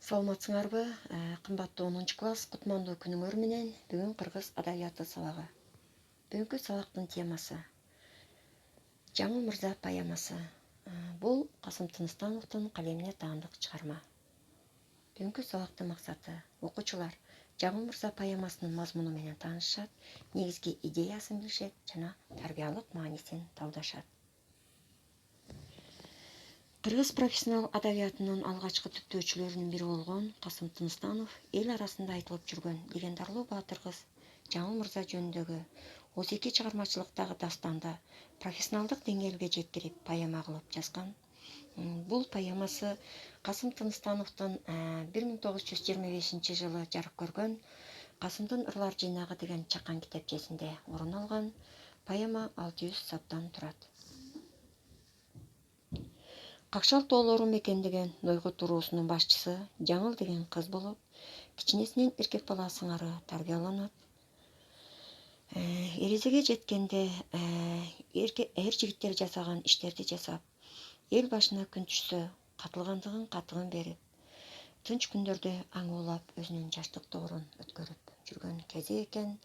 Саламатсыңарбы? Кымбаттуу 10 класс кутмандуу күнүңөр менен бүгүн кыргыз адабияты сабагы. Бүгүнкү сабактын темасы Жаңыл Мырза поэмасы. Бул Касым Тыныстановдун калемине таандык чыгарма. Бүгүнкү сабактын максаты окуучулар Жаңыл Мырза поэмасынын мазмуну менен таанышат, негизги идеясын билишет жана тарбиялык маанисин талдашат. Кыргыз профессионал адабиятынын алгачкы түптөөчүлөрүнүн бири болгон Касым Тыныстанов эл арасында айтылып жүргөн легендарлуу баатыр кыз Жаңыл Мырза жөнүндөгү 32 чыгармачылыктагы дастанда профессионалдык деңгээлге жеткирип поэма кылып жазган. Бул поэмасы Касым Тыныстановдун 1925 жылы жарык көргөн Касымдын ырлар жыйнагы деген чакан китепчесинде орун алган. Поэма 600 саптан турат. Какшал тоолору мекендеген Нойгут уруусунун башчысы Жаңыл деген кыз болуп, кичинесинен эркек бала сыңары тарбияланат. Эрежеге жеткенде эр жигиттер жасаган иштерди жасап, эл башына күн түшсө катылгандыгын катыгын берип, тынч күндөрдө аңуулап өзүнүн жаштык доорун өткөрүп жүргөн кези экен.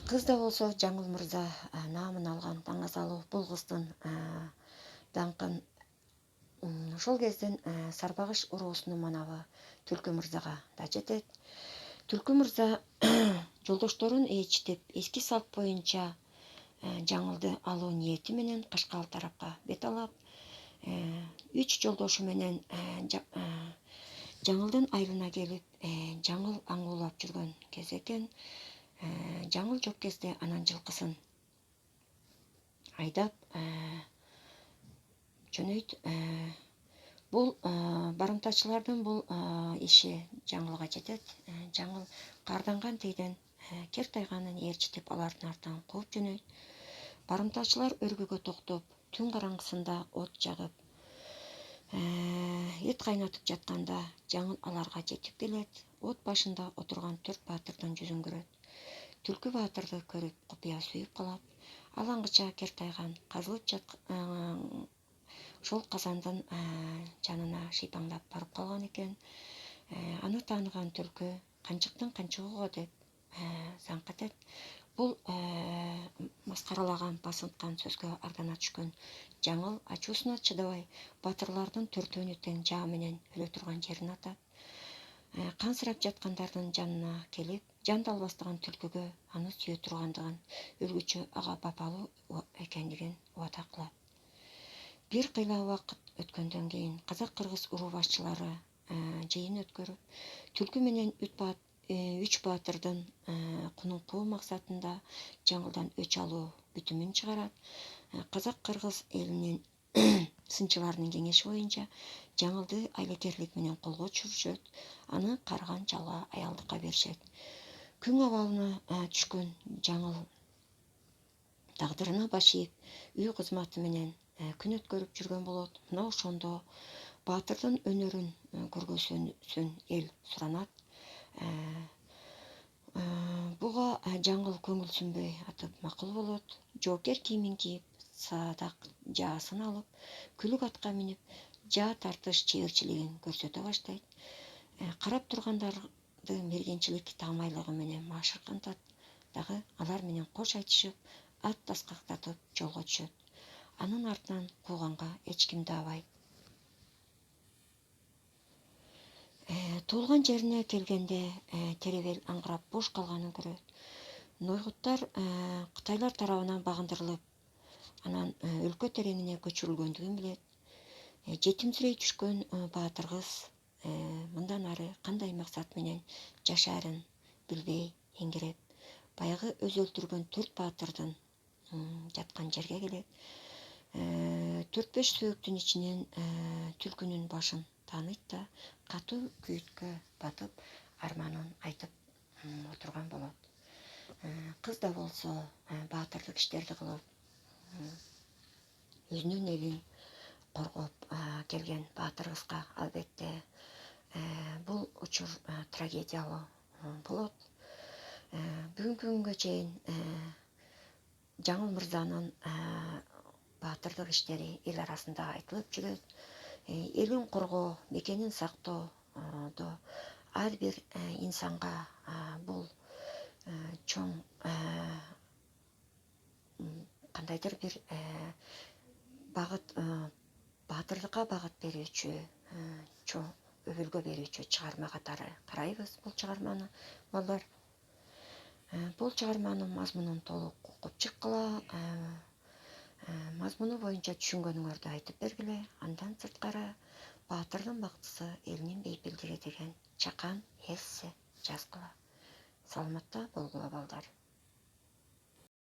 Кыз да болсо Жаңыл Мырза наамын алган Даңазалуу бул кыздын даңкын ошол кезден Сарбагыш уруусунун манабы Түлкү Мырзага да жетет. Түлкү Мырза жолдошторун ээрчитип, эски салт боюнча Жаңылды алуу ниети менен Кашкал тарапка бет алат. 3 жолдошу менен Жаңылдын айылына келип, Жаңыл аңуулап жүргөн кез экен. Жаңыл жок кезде анан жылкысын айдап жөнөйт. Бул барымтачылардын бул иши Жаңылга жетет. Жаңыл карданган тийден кер тайганын ээрчитип алардын артынан кууп жөнөйт. Барымтачылар өргүгө токтоп, түн караңгысында от жагып, эт кайнатып жатканда Жаңыл аларга жетип келет. От башында отурган 4 баатырдын жүзүн көрөт. Түлкү баатырды көрүп купуя сүйүп калат. Ал аңгыча кер тайган казылып жаткан ошол казандын жанына шыйпаңдап барып калган экен. Аны тааныган Түлкү канчыктын канчыгы го деп заңк этет. Бул маскаралаган, басынткан сөзгө ардана түшкөн Жаңыл ачуусуна чыдабай баатырлардын 4-өөнү тең жаа менен өлө турган жерин атат. Кансырап жаткандардын жанына келип, жанды албастаган Түлкүгө аны сүйө тургандыгын, өлгүчө ага бапалуу экендигин убада кылат. Бир кыйла убакыт өткөндөн кийин казак-кыргыз уруу башчылары жыйын өткөрүп, Түлкү менен 3 баатырдын кунун куу максатында Жаңылдан өч алуу бүтүмүн чыгарат. Казак-кыргыз элинин сынчыларынын кеңеши боюнча Жаңылды айлакерлик менен колго түшүрүшөт, аны карган жалга аялдыкка беришет. Күң абалына түшкөн Жаңыл тагдырына баш ийип, үй кызматы менен күн өткөрүп жүргөн болот. Мына ошондо баатырдын өнөрүн көргөзсүн эл суранат. Буга Жаңыл көңүл сүнбөй атып макул болот. Жоокер кийимин кийип, саадак жаасын алып, күлүк атка минип, жаа тартыш чеберчилигин көрсөтө баштайт. Карап тургандарды мергенчилик таамайлыгы менен маашыркантат. Дагы алар менен кош айтышып, ат таскактатып жолго түшөт. Анын артынан кууганга эч ким даабайт. Туулган жерине келгенде теребел аңгырап бош калганын көрөт. Нойгуттар Кытайлар тарабынан багындырылып, анан өлкө тереңине көчүрүлгөндүгүн билет. Жетимсирей түшкөн баатыр кыз мындан ары кандай максат менен жашаарын билбей эңгиреп, баягы өз өлтүргөн 4 баатырдын жаткан жерге келет. 4-5 сөөктүн ичинен Түлкүнүн башын тааныйт да, катуу күйүткө батып, арманын айтып отурган болот. Кыз да болсо баатырдык иштерди кылып, өзүнүн элин коргоп келген баатыр кызга албетте бул учур трагедиялуу болот. Бүгүнкү күнгө чейин Жаңыл Мырзанын баатырдык иштери эл арасында айтылып жүрөт. Элин коргоо, мекенин сактоо ар бир инсанга бул чоң кандайдыр бир багыт баатырлыкка багыт берүүчү чоң үлгү берүүчү чыгарма катары карайбыз бул чыгарманы. Балдар бул чыгарманын мазмунун толук окуп чыккыла, мазмуну боюнча түшүнгөнүңөрдү айтып бергиле. Андан сырткары Баатырдын бактысы элинин бейпилдиги деген чакан эссе жазгыла. Саламатта болгула балдар.